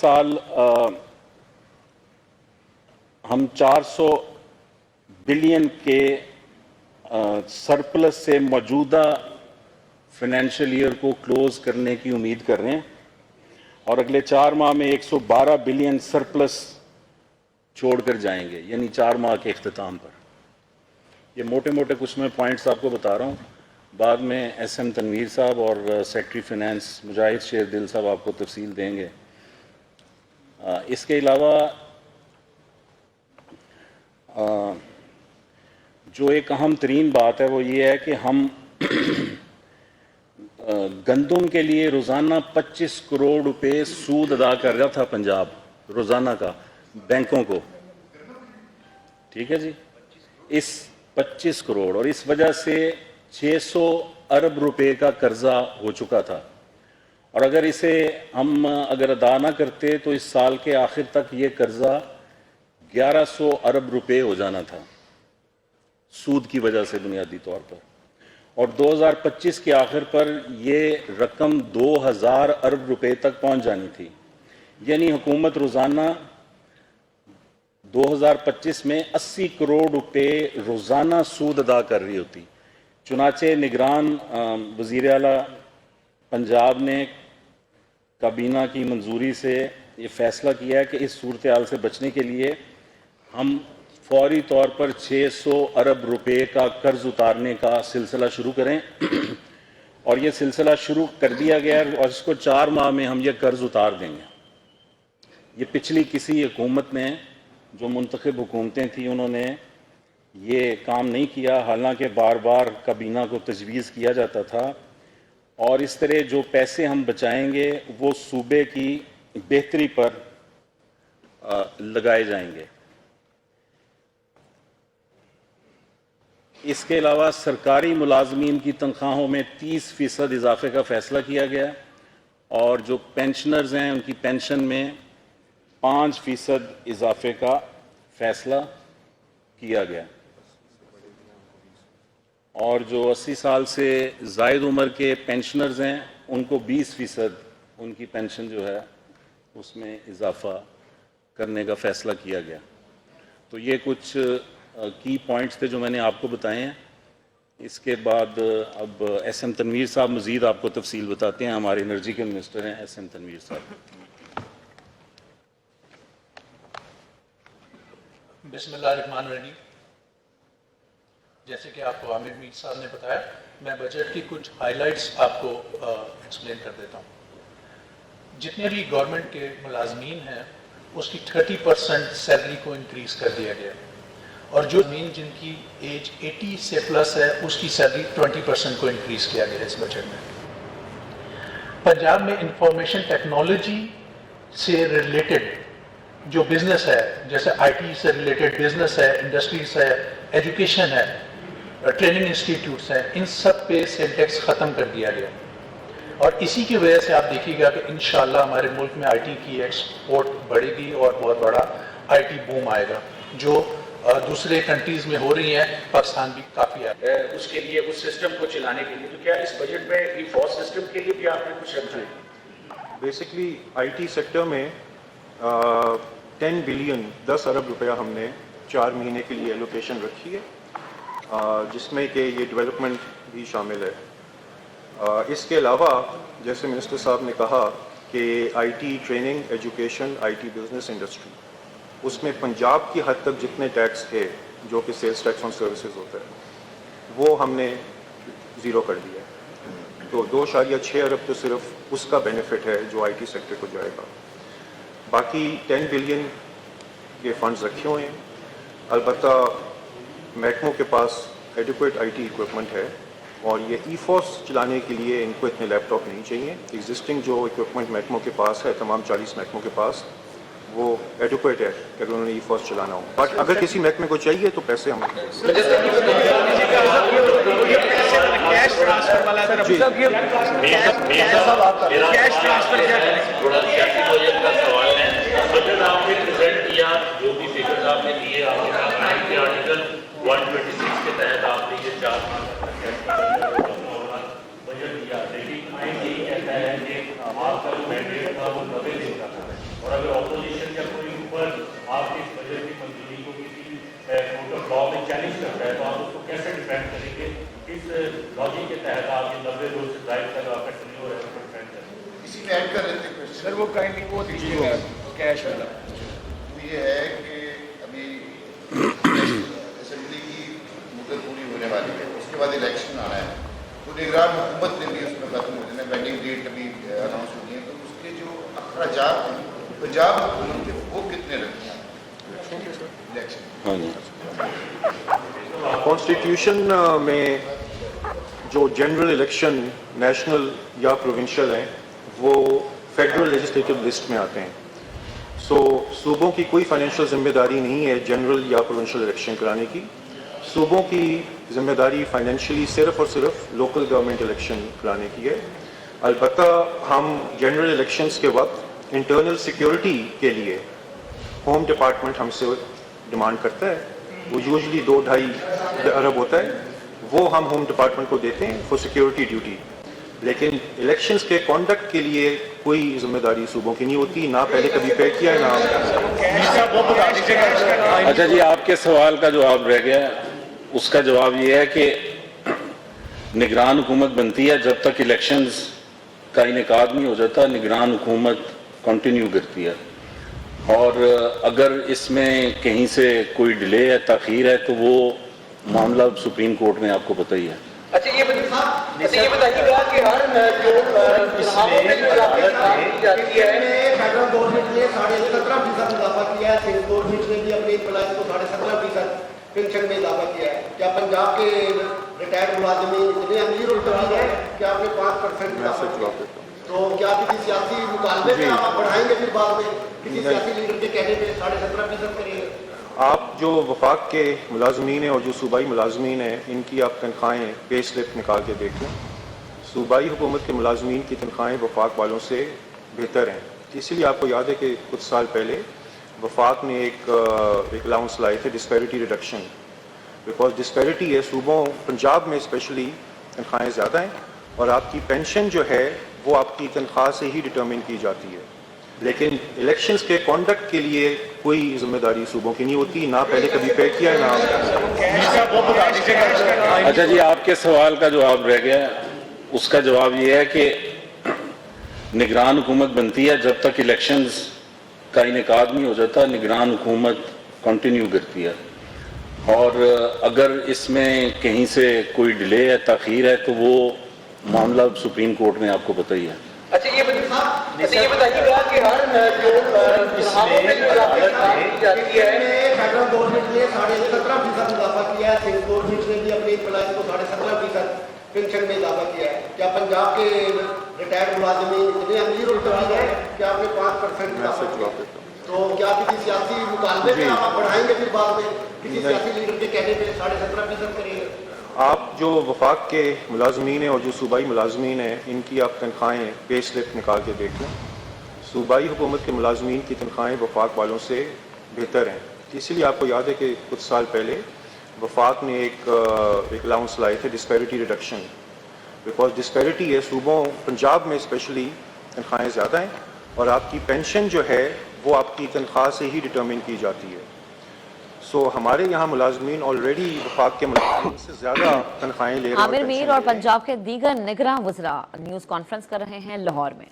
سال ہم 400 بلین کے سرپلس سے موجودہ فائنینشیل ایئر کو کلوز کرنے کی امید کر رہے ہیں، اور اگلے 4 ماہ میں 112 بلین سرپلس چھوڑ کر جائیں گے، یعنی 4 ماہ کے اختتام پر۔ یہ موٹے موٹے کچھ میں پوائنٹس آپ کو بتا رہا ہوں، بعد میں ایس ایم تنویر صاحب اور سیکرٹری فائنانس مجاہد شیر دل صاحب آپ کو تفصیل دیں گے۔ اس کے علاوہ جو ایک اہم ترین بات ہے وہ یہ ہے کہ ہم گندم کے لیے روزانہ 25 کروڑ روپے سود ادا کر رہا تھا پنجاب، روزانہ کا بینکوں کو، ٹھیک ہے جی، اس 25 کروڑ، اور اس وجہ سے 600 ارب روپے کا قرضہ ہو چکا تھا، اور اگر اسے ہم ادا نہ کرتے تو اس سال کے آخر تک یہ قرضہ 1100 ارب روپے ہو جانا تھا سود کی وجہ سے بنیادی طور پر، اور 2025 کے آخر پر یہ رقم 2000 ارب روپے تک پہنچ جانی تھی، یعنی حکومت روزانہ 2025 میں 80 کروڑ روپے روزانہ سود ادا کر رہی ہوتی۔ چنانچہ نگران وزیر اعلیٰ پنجاب نے کابینہ کی منظوری سے یہ فیصلہ کیا ہے کہ اس صورتحال سے بچنے کے لیے ہم فوری طور پر 600 ارب روپے کا قرض اتارنے کا سلسلہ شروع کریں، اور یہ سلسلہ شروع کر دیا گیا ہے، اور اس کو 4 ماہ میں ہم یہ قرض اتار دیں گے۔ یہ پچھلی کسی حکومت نے، جو منتخب حکومتیں تھیں، انہوں نے یہ کام نہیں کیا، حالانکہ بار بار کابینہ کو تجویز کیا جاتا تھا، اور اس طرح جو پیسے ہم بچائیں گے وہ صوبے کی بہتری پر لگائے جائیں گے۔ اس کے علاوہ سرکاری ملازمین کی تنخواہوں میں 30% اضافے کا فیصلہ کیا گیا، اور جو پینشنرز ہیں ان کی پینشن میں 5% اضافے کا فیصلہ کیا گیا، اور جو 80 سال سے زائد عمر کے پینشنرز ہیں ان کو 20% ان کی پینشن جو ہے اس میں اضافہ کرنے کا فیصلہ کیا گیا۔ تو یہ کچھ کی پوائنٹس تھے جو میں نے آپ کو بتائے ہیں۔ اس کے بعد اب ایس ایم تنویر صاحب مزید آپ کو تفصیل بتاتے ہیں، ہمارے انرجی کے منسٹر ہیں ایس ایم تنویر صاحب۔ بسم اللہ الرحمن الرحیم۔ جیسے کہ آپ کو عامر میر صاحب نے بتایا، میں بجٹ کی کچھ ہائی لائٹس آپ کو ایکسپلین کر دیتا ہوں۔ جتنے بھی گورنمنٹ کے ملازمین ہیں اس کی 30% سیلری کو انکریز کر دیا گیا، اور جو جن کی ایج 80 سے پلس ہے اس کی سیلری 20% کو انکریز کیا گیا اس بجٹ میں۔ پنجاب میں انفارمیشن ٹیکنالوجی سے ریلیٹڈ جو بزنس ہے، جیسے آئی ٹی سے ریلیٹڈ بزنس ہے، انڈسٹریز ہے، ایجوکیشن ہے، ٹریننگ انسٹیٹیوٹس ہیں، ان سب پہ سیل ٹیکس ختم کر دیا گیا، اور اسی کی وجہ سے آپ دیکھیے گا کہ انشاءاللہ ہمارے ملک میں آئی ٹی کی ایکسپورٹ بڑھے گی اور بہت بڑا آئی ٹی بوم آئے گا، جو دوسرے کنٹریز میں ہو رہی ہیں، پاکستان بھی کافی ہے اس کے لیے، اس سسٹم کو چلانے کے لیے۔ تو کیا اس بجٹ میں ای فوس سسٹم کے لیے بھی آپ نے کچھ رکھا ہے؟ بیسکلی آئی ٹی سیکٹر میں 10 بلین 10 ارب روپیہ ہم نے 4 مہینے کے لیے ایلوکیشن رکھی ہے، جس میں کہ یہ ڈیولپمنٹ بھی شامل ہے۔ اس کے علاوہ جیسے منسٹر صاحب نے کہا کہ I T training, education, I T business industry, اس میں پنجاب کی حد تک جتنے ٹیکس تھے جو کہ سیلز ٹیکس آن سروسز ہوتا ہے وہ ہم نے زیرو کر دیا ہے، تو 2.6 ارب تو صرف اس کا بینیفٹ ہے جو آئی ٹی سیکٹر کو جائے گا۔ باقی 10 بلین کے فنڈز رکھے ہوئے ہیں، البتہ محکموں کے پاس ایڈیکویٹ آئی ٹی اکوپمنٹ ہے، اور یہ ای فوس چلانے کے لیے ان کو اتنے لیپ ٹاپ نہیں چاہیے۔ ایگزسٹنگ جو اکوپمنٹ محکموں کے پاس ہے، تمام 40 محکموں کے پاس، وہ ایڈیکویٹ ہے کہ اگر انہوں نے ای فوس چلانا ہو، بٹ اگر کسی محکمے کو چاہیے تو پیسے ہم جو بھی فگرز آپ نے دیے، آپ نے کہا کہ آرٹیکل 126 کے تحت آپ نے یہ 4 بجٹ دیا، لیکن آئین یہی کہتا ہے کہ آپ کا جو مینڈیٹ تھا وہ 90 دن کا تھا، اور इसी में ऐड कर लेते हैं क्वेश्चन। सर वो काइंडली वो दीजिएगा कैश वाला। वो ये है कि अभी असेंबली की मुद्दत पूरी होने वाली है, उसके बाद इलेक्शन आना है, तो निगरान हुकूमत ने भी उसमें खत्म हो जाना, पेंडिंग डेट अभी अनाउंस होनी है, तो उसके जो अखराजात हैं पंजाब हुकूमत के वो कितने रखते हैं इलेक्शन? हाँ जी। कॉन्स्टिट्यूशन में जो जनरल इलेक्शन नेशनल या प्रोविंशियल हैं वो फेडरल लेजिस्लेटिव लिस्ट में आते हैं। सो सूबों की कोई फाइनेंशियल जिम्मेदारी नहीं है जनरल या प्रोविंशियल इलेक्शन कराने की। सूबों की जिम्मेदारी फाइनेंशियली सिर्फ और सिर्फ लोकल गवर्नमेंट इलेक्शन कराने की है। अलबत्ता हम जनरल इलेक्शंस के वक्त इंटरनल सिक्योरिटी के लिए होम डिपार्टमेंट हमसे डिमांड करता है, वो यूजुअली 2-2.5 अरब होता है, वो हम होम डिपार्टमेंट को देते हैं फॉर सिक्योरिटी ड्यूटी। लेकिन इलेक्शंस के कॉन्डक्ट के लिए कोई जिम्मेदारी सूबों की नहीं होती, ना पहले कभी पे किया है ना। अच्छा जी, आपके सवाल का जवाब रह गया। उसका जवाब ये है कि निगरान हुकूमत बनती है जब तक इलेक्शंस का इनेकाद नहीं हो जाता, निगरान हुकूमत कंटिन्यू करती है, और अगर इसमें कहीं से कोई डिले है, ताखीर है, तो वो मामला सुप्रीम कोर्ट में आपको पता ही है। अच्छा ये बताइएगा कि हर जो चुनावों में जो लागत की जाती है, फेडरल गवर्नमेंट ने 17.5% इजाफा किया है, स्टेट गवर्नमेंट ने भी अपने एम्प्लॉयज को 17.5% पेंशन में इजाफा किया है। क्या पंजाब के रिटायर्ड मुलाजिमीन इतने अमीर और गरीब हैं कि आपने 5% इजाफा किया? तो क्या किसी सियासी मुकालमे में आप बढ़ाएंगे, फिर बाद में किसी सियासी लीडर के कहने पे 17.5% करेंगे? आप जो वफाक के मुलाजमीन हैं और जो सूबाई मुलाजमीन हैं, इनकी आप तनख्वाहें पे स्लिप निकाल के देख लें। सूबाई हुकूमत के मुलाजमीन की तनख्वाहें वफाक वालों से बेहतर हैं। इसीलिए आपको याद है कि कुछ साल पहले वफाक ने एक अलाउंस लाए थे, डिस्पैरिटी रिडक्शन, बिकॉज डिस्पैरिटी है सूबों, पंजाब में स्पेशली तनख्वाहें ज़्यादा हैं और आपकी पेंशन जो है वो आपकी तनख्वाह से ही डिटर्मिन की जाती है। लेकिन इलेक्शंस के कॉन्डक्ट के लिए कोई जिम्मेदारी सूबों की नहीं होती, ना पहले कभी पे किया है ना। अच्छा जी, आपके सवाल का जवाब रह गया। उसका जवाब ये है कि निगरान हुकूमत बनती है जब तक इलेक्शंस का इनेकाद नहीं हो जाता, निगरान हुकूमत कंटिन्यू करती है, और अगर इसमें कहीं से कोई डिले है, ताखीर है, तो वो मामला सुप्रीम कोर्ट में आपको पता ही है। अच्छा ये बताइएगा कि हर जो चुनावों में जो लागत की जाती है, फेडरल गवर्नमेंट ने 17.5% इजाफा किया है, स्टेट गवर्नमेंट ने भी अपने एम्प्लॉयज को 17.5% पेंशन में इजाफा किया है। क्या पंजाब के रिटायर्ड मुलाजिमीन इतने अमीर और गरीब हैं कि आपने 5% इजाफा किया? तो क्या किसी सियासी मुकालमे में आप बढ़ाएंगे, फिर बाद में किसी सियासी लीडर के कहने पे 17.5% करेंगे? आप जो वफाक के मुलाजमीन हैं और जो सूबाई मुलाजमीन हैं, इनकी आप तनख्वाहें पे स्लिप निकाल के देख लें। सूबाई हुकूमत के मुलाजमीन की तनख्वाहें वफाक वालों से बेहतर हैं। इसीलिए आपको याद है कि कुछ साल पहले वफाक ने एक अलाउंस लाए थे, डिस्पैरिटी रिडक्शन, बिकॉज डिस्पैरिटी है सूबों, पंजाब में स्पेशली तनख्वाहें ज़्यादा हैं और आपकी पेंशन जो है वो आपकी तनख्वाह से ही डिटर्मिन की जाती है। सो हमारे यहाँ मुलाजमीन ऑलरेडी वफाक के मुलाजमीन से ज़्यादा तनख्वाहें ले रहे हैं। आमिर मीर और पंजाब के दीगर निगरान वज़रा न्यूज़ कॉन्फ्रेंस कर रहे हैं लाहौर में।